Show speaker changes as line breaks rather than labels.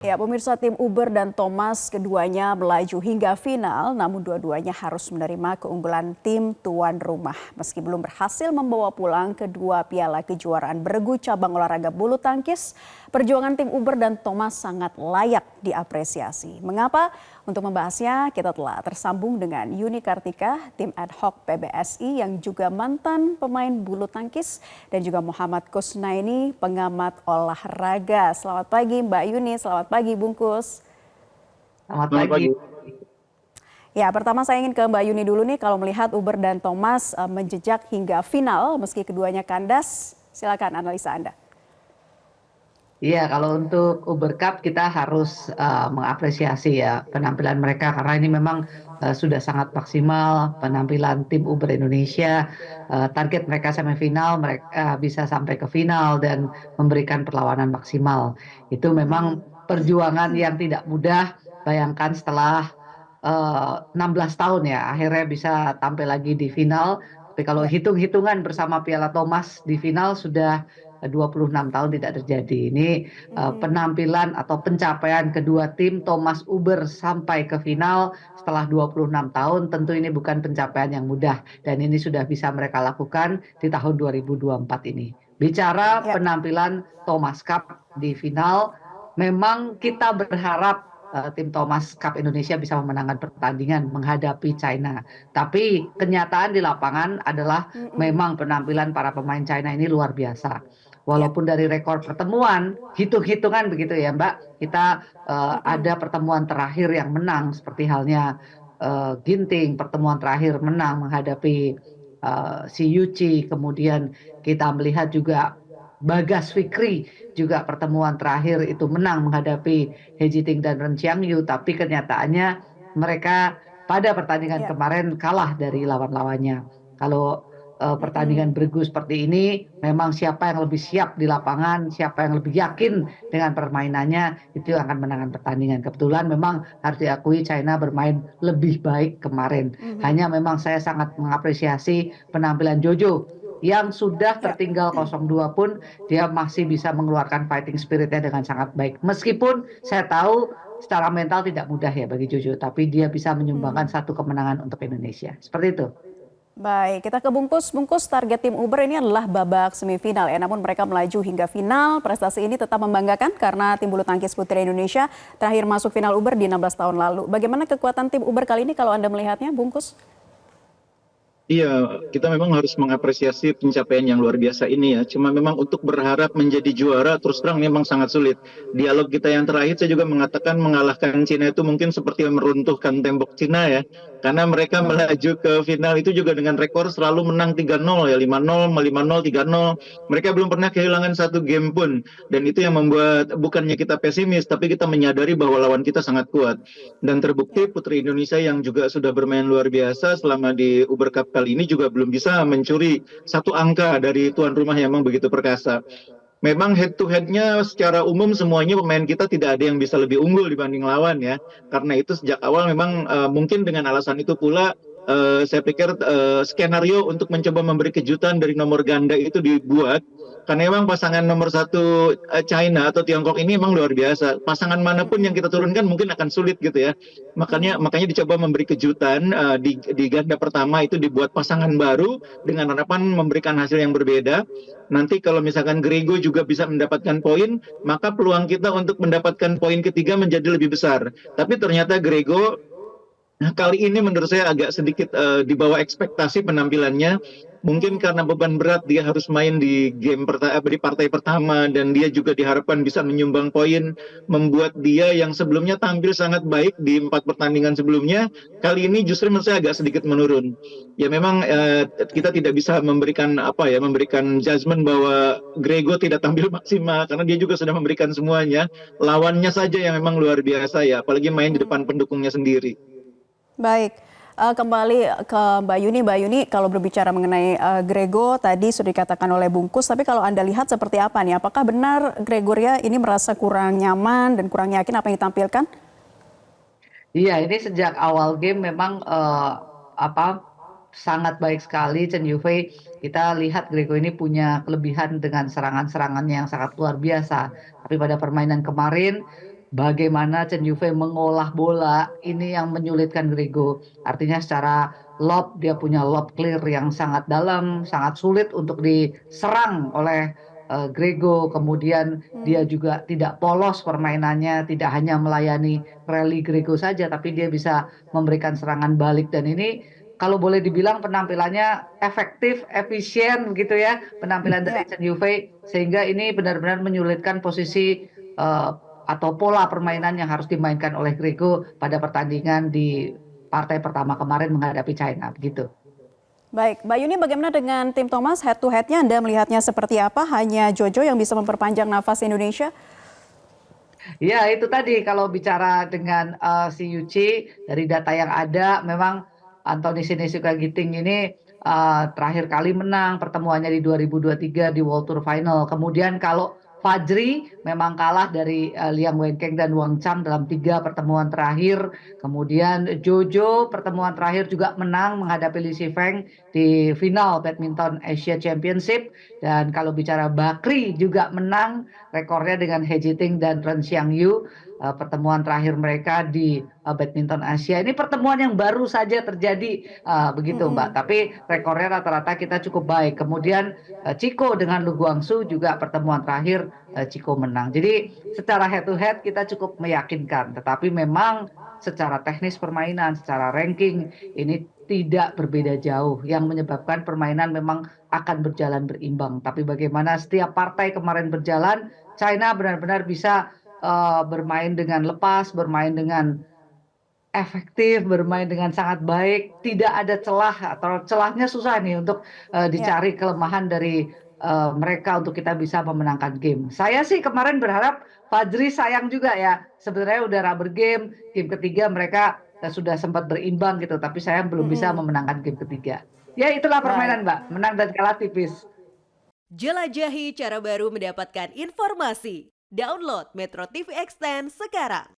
Ya, pemirsa tim Uber dan Thomas keduanya melaju hingga final, namun dua-duanya harus menerima keunggulan tim tuan rumah. Meski belum berhasil membawa pulang kedua piala kejuaraan bergu cabang olahraga bulu tangkis, perjuangan tim Uber dan Thomas sangat layak diapresiasi. Mengapa? Untuk membahasnya, kita telah tersambung dengan Yuni Kartika, tim ad hoc PBSI yang juga mantan pemain bulu tangkis, dan juga Muhammad Kusnaini, pengamat olahraga. Selamat pagi Mbak Yuni, selamat pagi Bungkus.
Selamat
Selamat
pagi.
pagi.
Ya, pertama saya ingin ke Mbak Yuni dulu nih, kalau melihat Uber dan Thomas menjejak hingga final meski keduanya kandas, silakan analisa Anda.
Iya, kalau untuk Uber Cup kita harus mengapresiasi ya penampilan mereka karena ini memang sudah sangat maksimal penampilan tim Uber Indonesia. Target mereka semifinal, mereka bisa sampai ke final dan memberikan perlawanan maksimal. Itu memang perjuangan yang tidak mudah. Bayangkan setelah 16 tahun ya akhirnya bisa tampil lagi di final. Tapi kalau
Ya.
hitung-hitungan bersama Piala Thomas di final sudah 26 tahun tidak terjadi. Ini penampilan atau pencapaian kedua tim Thomas Uber sampai ke final setelah 26 tahun, tentu ini bukan pencapaian yang mudah dan ini sudah bisa mereka lakukan di tahun 2024 ini. Bicara
Ya.
penampilan Thomas Cup di final, memang kita berharap tim Thomas Cup Indonesia bisa memenangkan pertandingan menghadapi China. Tapi kenyataan di lapangan adalah memang penampilan para pemain China ini luar biasa.
Ya.
Walaupun dari rekor pertemuan, hitung-hitungan begitu ya Mbak, kita ada pertemuan terakhir yang menang seperti halnya Ginting, pertemuan terakhir menang menghadapi si Yuchi, kemudian kita melihat juga Bagas Fikri juga pertemuan terakhir itu menang menghadapi He Jiting dan Ren Xiangyu, tapi kenyataannya mereka pada pertandingan
Ya.
kemarin kalah dari lawan-lawannya. Kalau pertandingan bergu seperti ini, memang siapa yang lebih siap di lapangan, siapa yang lebih yakin dengan permainannya, itu yang akan menangkan pertandingan. Kebetulan memang harus diakui China bermain lebih baik kemarin. Hanya memang saya sangat mengapresiasi penampilan Jojo yang sudah
Ya.
tertinggal 0-2 pun dia masih bisa mengeluarkan fighting spiritnya dengan sangat baik. Meskipun saya tahu secara mental tidak mudah ya bagi Jojo, tapi dia bisa menyumbangkan satu kemenangan untuk Indonesia. Seperti itu.
Baik, kita ke Bungkus. Bungkus, target tim Uber ini adalah babak semifinal ya. Namun mereka melaju hingga final. Prestasi ini tetap membanggakan karena tim bulu tangkis putri Indonesia terakhir masuk final Uber di 16 tahun lalu. Bagaimana kekuatan tim Uber kali ini kalau Anda melihatnya, Bungkus?
Iya, kita memang harus mengapresiasi pencapaian yang luar biasa ini ya. Cuma memang untuk berharap menjadi juara terus terang memang sangat sulit. Dialog kita yang terakhir saya juga mengatakan mengalahkan Cina itu mungkin seperti meruntuhkan tembok Cina ya. Karena mereka melaju ke final itu juga dengan rekor selalu menang 3-0 ya, 5-0, 5-0, 3-0. Mereka belum pernah kehilangan satu game pun. Dan itu yang membuat bukannya kita pesimis, tapi kita menyadari bahwa lawan kita sangat kuat. Dan terbukti
Ya.
Putri Indonesia yang juga sudah bermain luar biasa selama di Uber Cup kali ini juga belum bisa mencuri satu angka dari tuan rumah yang memang begitu perkasa. Memang head to head-nya secara umum semuanya pemain kita tidak ada yang bisa lebih unggul dibanding lawan ya. Karena itu sejak awal memang mungkin dengan alasan itu pula saya pikir skenario untuk mencoba memberi kejutan dari nomor ganda itu dibuat karena memang pasangan nomor satu China atau Tiongkok ini memang luar biasa. Pasangan manapun yang kita turunkan mungkin akan sulit gitu ya. Makanya dicoba memberi kejutan di ganda pertama itu dibuat pasangan baru dengan harapan memberikan hasil yang berbeda. Nanti kalau misalkan Grego juga bisa mendapatkan poin, maka peluang kita untuk mendapatkan poin ketiga menjadi lebih besar. Tapi ternyata Grego kali ini menurut saya agak sedikit di bawah ekspektasi penampilannya. Mungkin karena beban berat dia harus main di di partai pertama dan dia juga diharapkan bisa menyumbang poin, membuat dia yang sebelumnya tampil sangat baik di 4 pertandingan sebelumnya, kali ini justru menurut saya agak sedikit menurun. Ya memang kita tidak bisa memberikan memberikan judgement bahwa Grego tidak tampil maksimal karena dia juga sudah memberikan semuanya. Lawannya saja yang memang luar biasa ya, apalagi main di depan pendukungnya sendiri.
Baik, kembali ke Mbak Yuni. Mbak Yuni, kalau berbicara mengenai Grego tadi sudah dikatakan oleh Bungkus, tapi kalau Anda lihat seperti apa nih? Apakah benar Gregoria ini merasa kurang nyaman dan kurang yakin apa yang ditampilkan?
Iya, ini sejak awal game memang apa sangat baik sekali Chen Yufei. Kita lihat Grego ini punya kelebihan dengan serangan-serangannya yang sangat luar biasa. Tapi pada permainan kemarin bagaimana Chen Yufei mengolah bola ini yang menyulitkan Grego. Artinya secara lob dia punya lob clear yang sangat dalam, sangat sulit untuk diserang oleh Grego. Kemudian dia juga tidak polos permainannya, tidak hanya melayani rally Grego saja, tapi dia bisa memberikan serangan balik. Dan ini kalau boleh dibilang penampilannya efektif, efisien gitu ya, penampilan dari Chen Yufei, sehingga ini benar-benar menyulitkan posisi atau pola permainan yang harus dimainkan oleh Grego pada pertandingan di partai pertama kemarin menghadapi China, begitu.
Baik, Mbak Yuni bagaimana dengan tim Thomas head to head-nya Anda melihatnya seperti apa? Hanya Jojo yang bisa memperpanjang nafas Indonesia?
Ya, itu tadi kalau bicara dengan si Yuchi, dari data yang ada memang Anthony Sinisuka Ginting ini terakhir kali menang pertemuannya di 2023 di World Tour Final. Kemudian kalau Fajri memang kalah dari Liang Wenkeng dan Wang Chang dalam 3 pertemuan terakhir. Kemudian Jojo pertemuan terakhir juga menang menghadapi Li Shifeng di final Badminton Asia Championship. Dan kalau bicara Bakri juga menang rekornya dengan He Jiting dan Ren Xiangyu. Pertemuan terakhir mereka di Badminton Asia. Ini pertemuan yang baru saja terjadi begitu Mbak. Tapi rekornya rata-rata kita cukup baik. Kemudian Chico dengan Lu Guangzu juga pertemuan terakhir Chico menang. Jadi secara head to head kita cukup meyakinkan. Tetapi memang secara teknis permainan, secara ranking ini tidak berbeda jauh. Yang menyebabkan permainan memang akan berjalan berimbang. Tapi bagaimana setiap partai kemarin berjalan, China benar-benar bisa bermain dengan lepas, bermain dengan efektif, bermain dengan sangat baik, tidak ada celah atau celahnya susah nih untuk dicari kelemahan dari mereka untuk kita bisa memenangkan game. Saya sih kemarin berharap Fajri sayang juga ya, sebenarnya udah rubber game ketiga mereka sudah sempat berimbang gitu, tapi saya belum bisa memenangkan game ketiga. Ya itulah permainan Mbak, menang dan kalah tipis.
Jelajahi cara baru mendapatkan informasi. Download Metro TV Extend sekarang.